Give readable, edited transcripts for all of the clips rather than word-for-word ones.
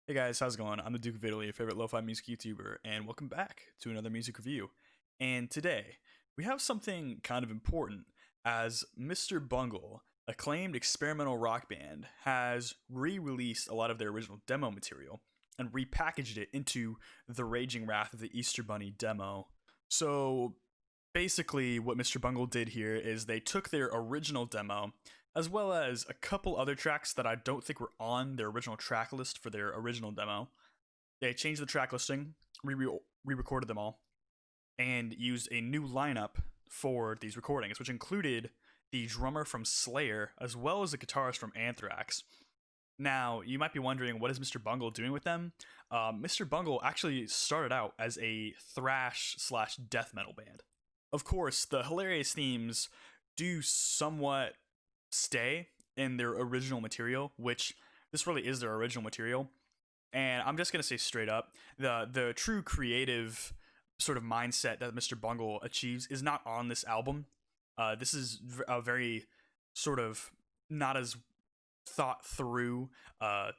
Hey guys, how's it going? I'm the Duke of Italy, your favorite lo-fi music YouTuber, and welcome back to another music review. And today, we have something kind of important, as Mr. Bungle, acclaimed experimental rock band, has re-released a lot of their original demo material and repackaged it into the Raging Wrath of the Easter Bunny demo. So basically, what Mr. Bungle did here is they took their original demo as well as a couple other tracks that I don't think were on their original track list for their original demo. They changed the track listing, re-recorded them all, and used a new lineup for these recordings, which included the drummer from Slayer as well as the guitarist from Anthrax. Now, you might be wondering, what is Mr. Bungle doing with them? Mr. Bungle actually started out as a thrash/death metal band. Of course, the hilarious themes do somewhat stay in their original material, which this really is their original material. And I'm just gonna say straight up, the true creative sort of mindset that Mr. Bungle achieves is not on this album. This is a very sort of not as thought through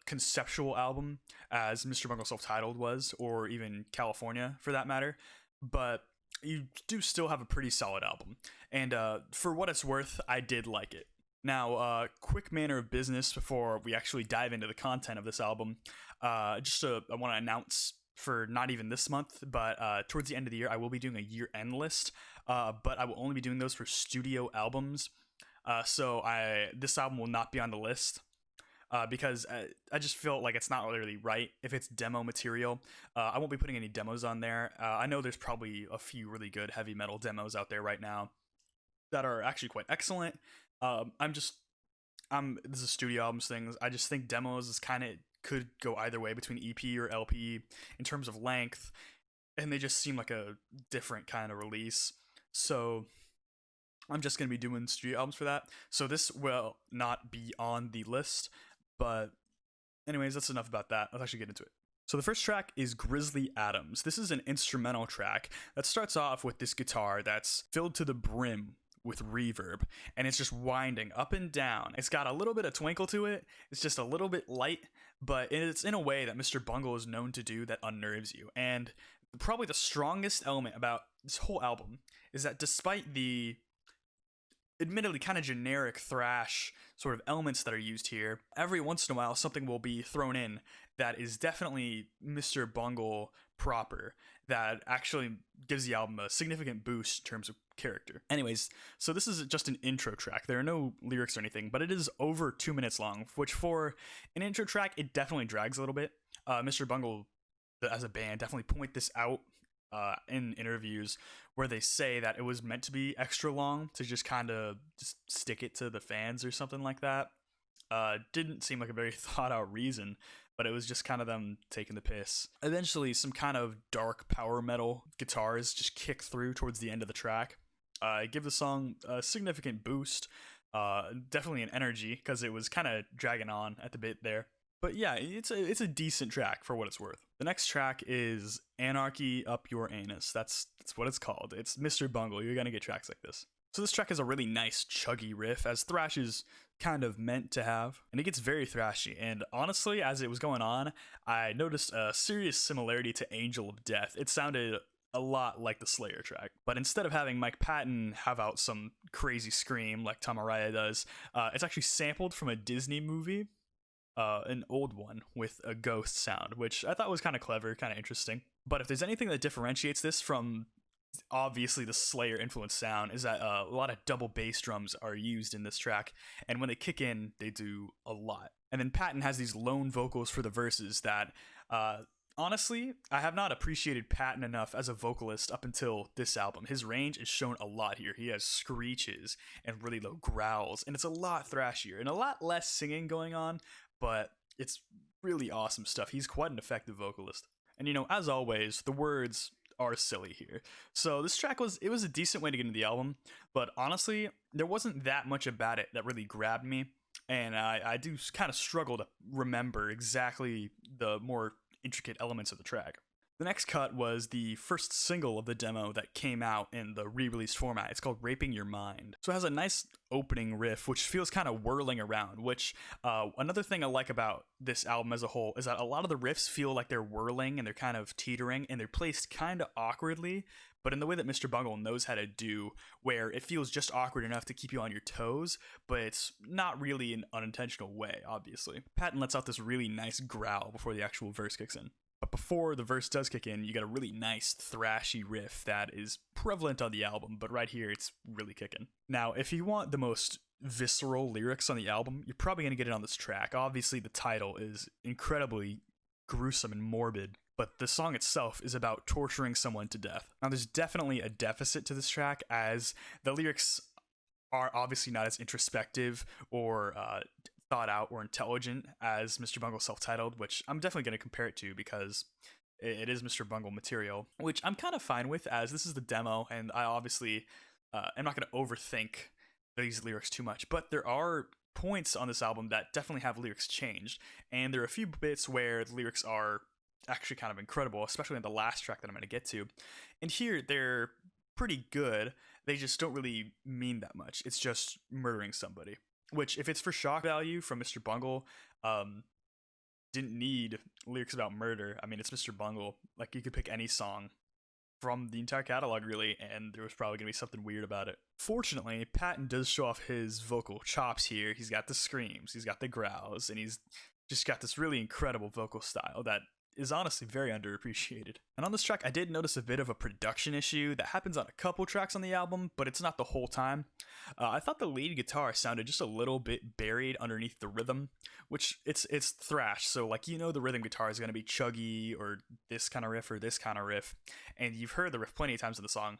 conceptual album as Mr. Bungle self-titled was, or even California for that matter. But you do still have a pretty solid album, and for what it's worth, I did like it. Now, quick manner of business before we actually dive into the content of this album. I want to announce for not even this month, but towards the end of the year, I will be doing a year-end list, but I will only be doing those for studio albums. So this album will not be on the list because I just feel like it's not really right if it's demo material. I won't be putting any demos on there. I know there's probably a few really good heavy metal demos out there right now that are actually quite excellent. This is studio albums things. I just think demos is kind of could go either way between EP or LP in terms of length, and they just seem like a different kind of release. So I'm just gonna be doing studio albums for that. So this will not be on the list, but anyways, that's enough about that. Let's actually get into it. So the first track is Grizzly Adams. This is an instrumental track that starts off with this guitar that's filled to the brim with reverb, and it's just winding up and down. It's got a little bit of twinkle to it. It's just a little bit light, but it's in a way that Mr. Bungle is known to do that unnerves you. And probably the strongest element about this whole album is that despite the admittedly kind of generic thrash sort of elements that are used here, every once in a while something will be thrown in that is definitely Mr. Bungle proper, that actually gives the album a significant boost in terms of character. Anyways, so this is just an intro track. There are no lyrics or anything, but it is over 2 minutes long, which for an intro track, it definitely drags a little bit. Mr. Bungle, as a band, definitely point this out in interviews where they say that it was meant to be extra long to just kind of just stick it to the fans or something like that. Didn't seem like a very thought out reason, but it was just kind of them taking the piss. Eventually, some kind of dark power metal guitars just kick through towards the end of the track. Give the song a significant boost, definitely an energy, because it was kind of dragging on at the bit there. But yeah, it's a decent track for what it's worth. The next track is Anarchy Up Your Anus. That's what it's called. It's Mr. Bungle. You're gonna get tracks like this. So this track has a really nice chuggy riff, as thrash is kind of meant to have, and it gets very thrashy. And honestly, as it was going on, I noticed a serious similarity to Angel of Death. It sounded a lot like the Slayer track, but instead of having Mike Patton have out some crazy scream like Tom Araya does, it's actually sampled from a Disney movie, an old one with a ghost sound, which I thought was kind of clever, kind of interesting. But if there's anything that differentiates this from obviously the Slayer influenced sound, is that a lot of double bass drums are used in this track, and when they kick in, they do a lot. And then Patton has these lone vocals for the verses that honestly, I have not appreciated Patton enough as a vocalist up until this album. His range is shown a lot here. He has screeches and really low growls, and it's a lot thrashier and a lot less singing going on, but it's really awesome stuff. He's quite an effective vocalist. And as always, the words are silly here. So this track was a decent way to get into the album, but honestly, there wasn't that much about it that really grabbed me, and I do kind of struggle to remember exactly the more intricate elements of the track. The next cut was the first single of the demo that came out in the re-released format. It's called Raping Your Mind. So it has a nice opening riff, which feels kind of whirling around, which another thing I like about this album as a whole is that a lot of the riffs feel like they're whirling and they're kind of teetering and they're placed kind of awkwardly, but in the way that Mr. Bungle knows how to do, where it feels just awkward enough to keep you on your toes, but it's not really an unintentional way, obviously. Patton lets out this really nice growl before the actual verse kicks in. But before the verse does kick in, you get a really nice thrashy riff that is prevalent on the album, but right here it's really kicking. Now, if you want the most visceral lyrics on the album, you're probably going to get it on this track. Obviously, the title is incredibly gruesome and morbid, but the song itself is about torturing someone to death. Now, there's definitely a deficit to this track, as the lyrics are obviously not as introspective or thought out or intelligent as Mr. Bungle self-titled, which I'm definitely going to compare it to because it is Mr. Bungle material, which I'm kind of fine with, as this is the demo, and I obviously am not going to overthink these lyrics too much, but there are points on this album that definitely have lyrics changed, and there are a few bits where the lyrics are actually kind of incredible, especially in the last track that I'm going to get to, and here they're pretty good. They just don't really mean that much. It's just murdering somebody, which, if it's for shock value from Mr. Bungle, didn't need lyrics about murder. I mean, it's Mr. Bungle. Like, you could pick any song from the entire catalog, really, and there was probably going to be something weird about it. Fortunately, Patton does show off his vocal chops here. He's got the screams, he's got the growls, and he's just got this really incredible vocal style that is honestly very underappreciated. And on this track, I did notice a bit of a production issue that happens on a couple tracks on the album, but it's not the whole time. I thought the lead guitar sounded just a little bit buried underneath the rhythm, which it's thrash, so like, you know, the rhythm guitar is going to be chuggy or this kind of riff or this kind of riff, and you've heard the riff plenty of times in the song,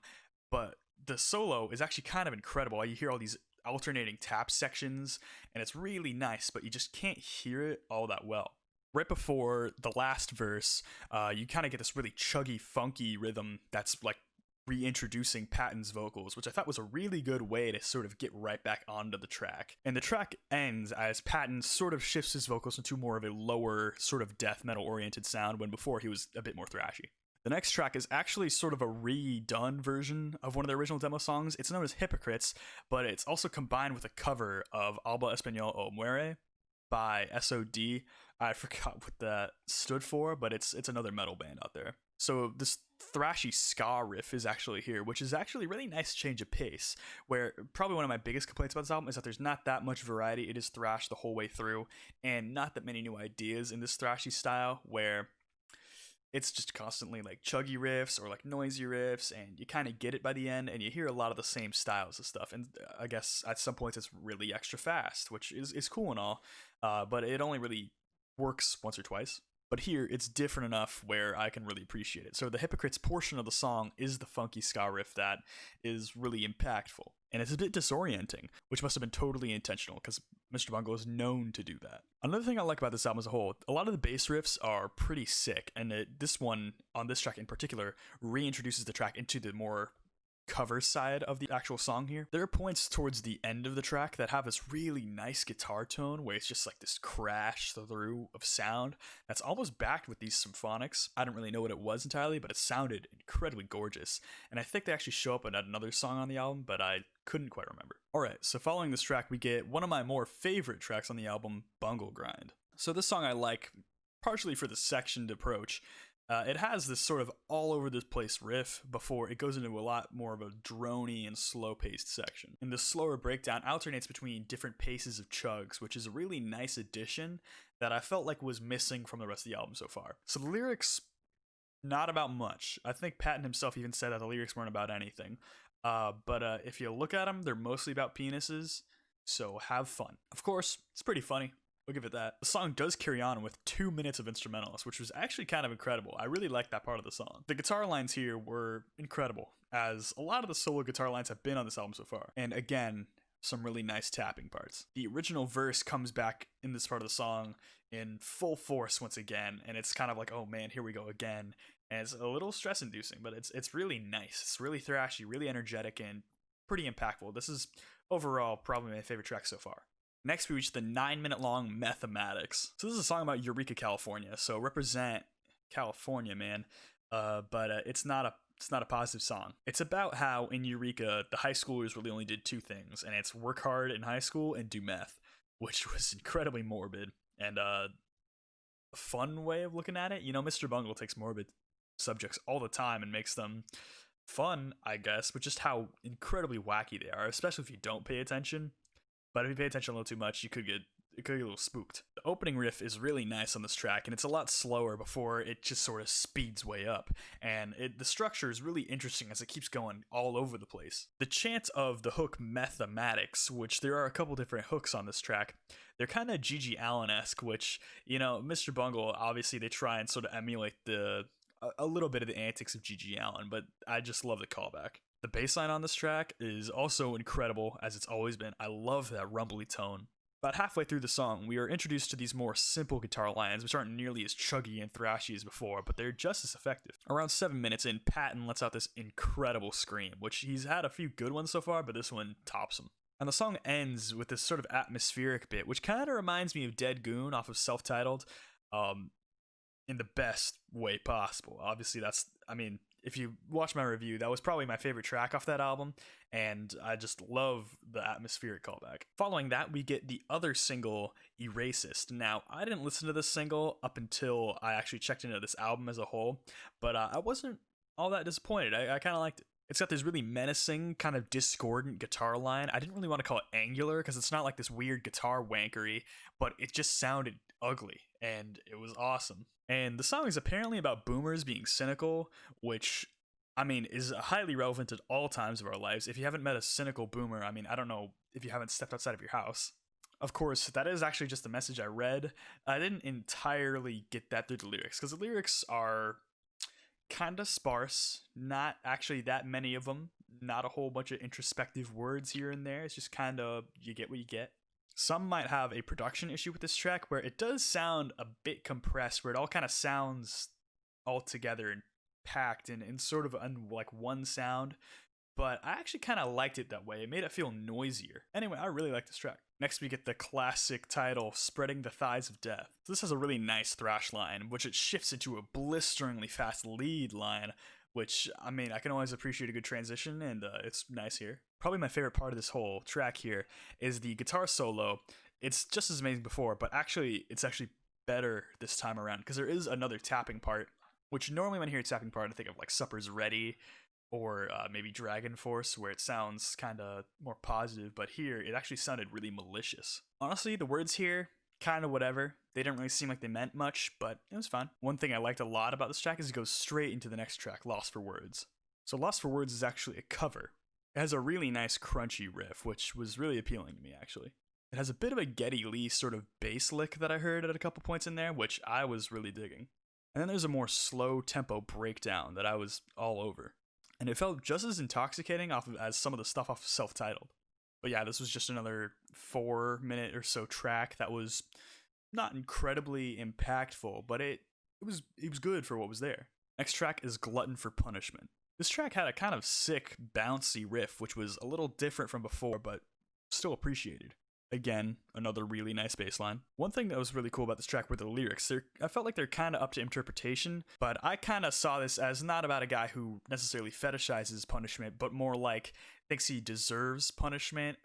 but the solo is actually kind of incredible. You hear all these alternating tap sections, and it's really nice, but you just can't hear it all that well. Right before the last verse, you kind of get this really chuggy, funky rhythm that's like reintroducing Patton's vocals, which I thought was a really good way to sort of get right back onto the track. And the track ends as Patton sort of shifts his vocals into more of a lower, sort of death metal oriented sound, when before he was a bit more thrashy. The next track is actually sort of a redone version of one of the original demo songs. It's known as Hypocrites, but it's also combined with a cover of Alba Español o Muere by SOD. I forgot what that stood for, but it's another metal band out there. So this thrashy ska riff is actually here, which is actually a really nice change of pace, where probably one of my biggest complaints about this album is that there's not that much variety. It is thrash the whole way through, and not that many new ideas in this thrashy style, where it's just constantly like chuggy riffs or like noisy riffs, and you kind of get it by the end, and you hear a lot of the same styles of stuff. And I guess at some points it's really extra fast, which is cool and all, but it only really works once or twice. But here it's different enough where I can really appreciate it. So the Hypocrites portion of the song is the funky ska riff that is really impactful, and it's a bit disorienting, which must have been totally intentional because Mr. Bungle is known to do that. Another thing I like about this album as a whole, a lot of the bass riffs are pretty sick, and this one, on this track in particular, reintroduces the track into the more cover side of the actual song here. There are points towards the end of the track that have this really nice guitar tone where it's just like this crash through of sound that's almost backed with these symphonics. I don't really know what it was entirely, but it sounded incredibly gorgeous, and I think they actually show up in another song on the album, but I couldn't quite remember. Alright, so following this track, we get one of my more favorite tracks on the album, Bungle Grind. So this song I like partially for the sectioned approach. It has this sort of all over the place riff before it goes into a lot more of a droney and slow paced section. And the slower breakdown alternates between different paces of chugs, which is a really nice addition that I felt like was missing from the rest of the album so far. So the lyrics, not about much. I think Patton himself even said that the lyrics weren't about anything. But if you look at them, they're mostly about penises, so have fun. Of course, it's pretty funny. We'll give it that. The song does carry on with 2 minutes of instrumentals, which was actually kind of incredible. I really liked that part of the song. The guitar lines here were incredible, as a lot of the solo guitar lines have been on this album so far. And again, some really nice tapping parts. The original verse comes back in this part of the song in full force once again, and it's kind of like, oh man, here we go again. And it's a little stress-inducing, but it's really nice. It's really thrashy, really energetic, and pretty impactful. This is overall probably my favorite track so far. Next, we reach the 9-minute-long Mathematics. So this is a song about Eureka, California. So represent California, man. but it's not a positive song. It's about how in Eureka the high schoolers really only did two things, and it's work hard in high school and do meth, which was incredibly morbid and a fun way of looking at it. You know, Mr. Bungle takes morbid subjects all the time and makes them fun, I guess, but just how incredibly wacky they are, especially if you don't pay attention. But if you pay attention a little too much, it could get a little spooked. The opening riff is really nice on this track, and it's a lot slower before it just sort of speeds way up. And the structure is really interesting as it keeps going all over the place. The chant of the hook Mathematics, which there are a couple different hooks on this track, they're kind of G.G. Allen-esque, which, you know, Mr. Bungle, obviously they try and sort of emulate a little bit of the antics of G.G. Allen, but I just love the callback. The bass line on this track is also incredible, as it's always been. I love that rumbly tone. About halfway through the song, we are introduced to these more simple guitar lines, which aren't nearly as chuggy and thrashy as before, but they're just as effective. Around 7 minutes in, Patton lets out this incredible scream, which he's had a few good ones so far, but this one tops him. And the song ends with this sort of atmospheric bit, which kind of reminds me of Dead Goon off of Self-Titled, in the best way possible. Obviously, if you watch my review, that was probably my favorite track off that album, and I just love the atmospheric callback. Following that, we get the other single, Erasist. Now, I didn't listen to this single up until I actually checked into this album as a whole, but I wasn't all that disappointed. I kind of liked it. It's got this really menacing, kind of discordant guitar line. I didn't really want to call it angular, because it's not like this weird guitar wankery, but it just sounded ugly, and it was awesome. And the song is apparently about boomers being cynical, which, is highly relevant at all times of our lives. If you haven't met a cynical boomer, I don't know if you haven't stepped outside of your house. Of course, that is actually just the message I read. I didn't entirely get that through the lyrics, because the lyrics are kind of sparse, not actually that many of them, not a whole bunch of introspective words here and there. It's just kind of, you get what you get. Some might have a production issue with this track where it does sound a bit compressed, where it all kind of sounds all together and packed and in sort of like one sound, but I actually kind of liked it that way. It made it feel noisier. Anyway, I really like this track. Next we get the classic title, Spreading the Thighs of Death. So this has a really nice thrash line, which it shifts into a blisteringly fast lead line, which, I can always appreciate a good transition, and it's nice here. Probably my favorite part of this whole track here is the guitar solo. It's just as amazing before, but it's actually better this time around, because there is another tapping part, which normally when I hear a tapping part, I think of like Supper's Ready, or maybe Dragon Force, where it sounds kind of more positive, but here it actually sounded really malicious. Honestly, the words here, kind of whatever. They didn't really seem like they meant much, but it was fine. One thing I liked a lot about this track is it goes straight into the next track, Lost for Words. So Lost for Words is actually a cover. It has a really nice crunchy riff, which was really appealing to me, actually. It has a bit of a Geddy Lee sort of bass lick that I heard at a couple points in there, which I was really digging. And then there's a more slow tempo breakdown that I was all over. And it felt just as intoxicating as some of the stuff off of Self-Titled. But yeah, this was just another 4-minute or so track that was not incredibly impactful, but it was good for what was there. Next track is Glutton for Punishment. This track had a kind of sick, bouncy riff, which was a little different from before, but still appreciated. Again, another really nice bass line. One thing that was really cool about this track were the lyrics. I felt like they're kind of up to interpretation, but I kind of saw this as not about a guy who necessarily fetishizes punishment, but more like thinks he deserves punishment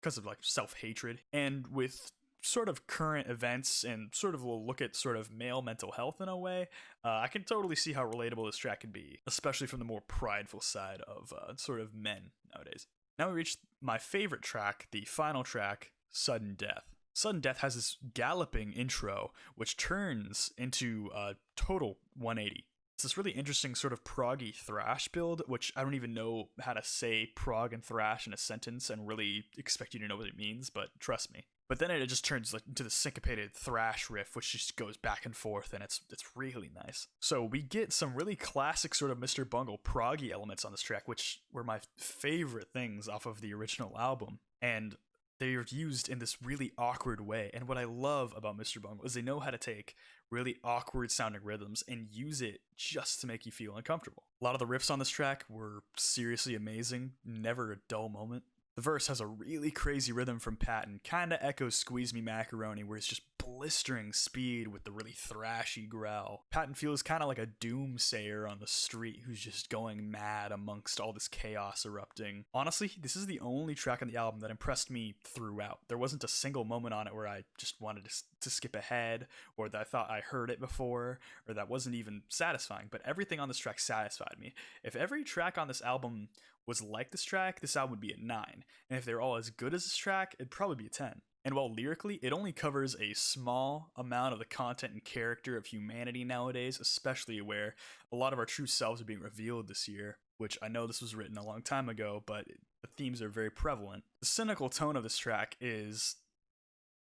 because of like self-hatred. And with sort of current events and sort of a look at sort of male mental health in a way, I can totally see how relatable this track can be, especially from the more prideful side of sort of men nowadays. Now we reach my favorite track, the final track, Sudden Death. Sudden Death has this galloping intro, which turns into a total 180. It's this really interesting sort of proggy thrash build, which I don't even know how to say prog and thrash in a sentence and really expect you to know what it means, but trust me. But then it just turns into the syncopated thrash riff, which just goes back and forth, and it's really nice. So we get some really classic sort of Mr. Bungle proggy elements on this track, which were my favorite things off of the original album. And they're used in this really awkward way. And what I love about Mr. Bungle is they know how to take really awkward sounding rhythms and use it just to make you feel uncomfortable. A lot of the riffs on this track were seriously amazing, never a dull moment. The verse has a really crazy rhythm from Patton, kinda echoes Squeeze Me Macaroni, where it's just blistering speed with the really thrashy growl. Patton feels kind of like a doomsayer on the street who's just going mad amongst all this chaos erupting. Honestly, this is the only track on the album that impressed me throughout. There wasn't a single moment on it where I just wanted to skip ahead, or that I thought I heard it before, or that wasn't even satisfying, but everything on this track satisfied me. If every track on this album was like this track, this album would be a 9, and if they're all as good as this track, it'd probably be a 10. And while lyrically, it only covers a small amount of the content and character of humanity nowadays, especially where a lot of our true selves are being revealed this year, which I know this was written a long time ago, but the themes are very prevalent. The cynical tone of this track is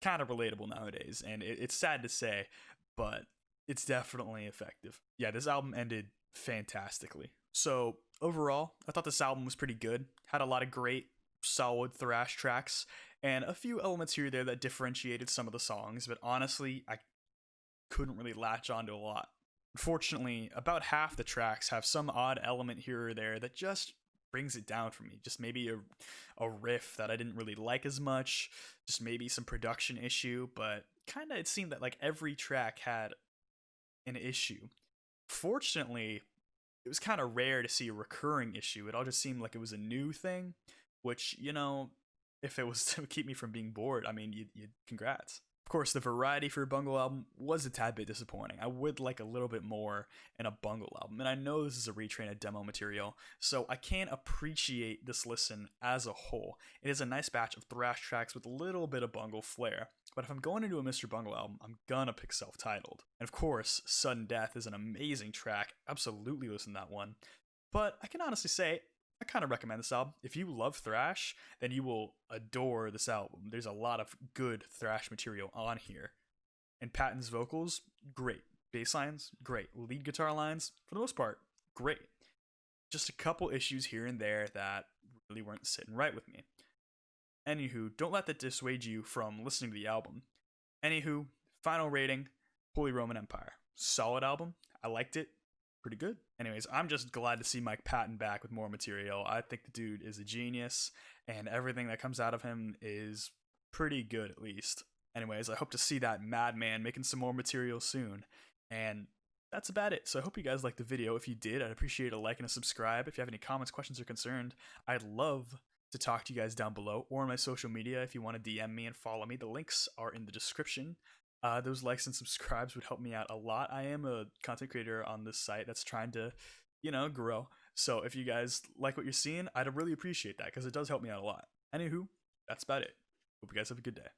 kind of relatable nowadays, and it's sad to say, but it's definitely effective. Yeah, this album ended fantastically. So overall, I thought this album was pretty good. Had a lot of great, solid thrash tracks, and a few elements here or there that differentiated some of the songs, but honestly, I couldn't really latch onto a lot. Unfortunately, about half the tracks have some odd element here or there that just brings it down for me. Just maybe a riff that I didn't really like as much, just maybe some production issue, but kind of it seemed that like every track had an issue. Fortunately, it was kind of rare to see a recurring issue. It all just seemed like it was a new thing, which, you know, if it was to keep me from being bored, I mean, you congrats. Of course, the variety for a Bungle album was a tad bit disappointing. I would like a little bit more in a Bungle album, and I know this is a retrain of demo material, so I can't appreciate this listen as a whole. It is a nice batch of thrash tracks with a little bit of Bungle flair, but if I'm going into a Mr. Bungle album, I'm gonna pick self-titled. And of course, Sudden Death is an amazing track, absolutely listen to that one, but I can honestly say, I kind of recommend this album. If you love thrash, then you will adore this album. There's a lot of good thrash material on here. And Patton's vocals, great. Bass lines, great. Lead guitar lines, for the most part, great. Just a couple issues here and there that really weren't sitting right with me. Anywho, don't let that dissuade you from listening to the album. Anywho, final rating, Holy Roman Empire. Solid album. I liked it. Pretty good. Anyways, I'm just glad to see Mike Patton back with more material. I think the dude is a genius, and everything that comes out of him is pretty good, at least. Anyways, I hope to see that madman making some more material soon. And that's about it. So I hope you guys liked the video. If you did, I'd appreciate a like and a subscribe. If you have any comments, questions, or concerned, I'd love to talk to you guys down below or on my social media if you want to DM me and follow me. The links are in the description. Those likes and subscribes would help me out a lot. I am a content creator on this site that's trying to, you know, grow. So if you guys like what you're seeing, I'd really appreciate that because it does help me out a lot. Anywho, that's about it. Hope you guys have a good day.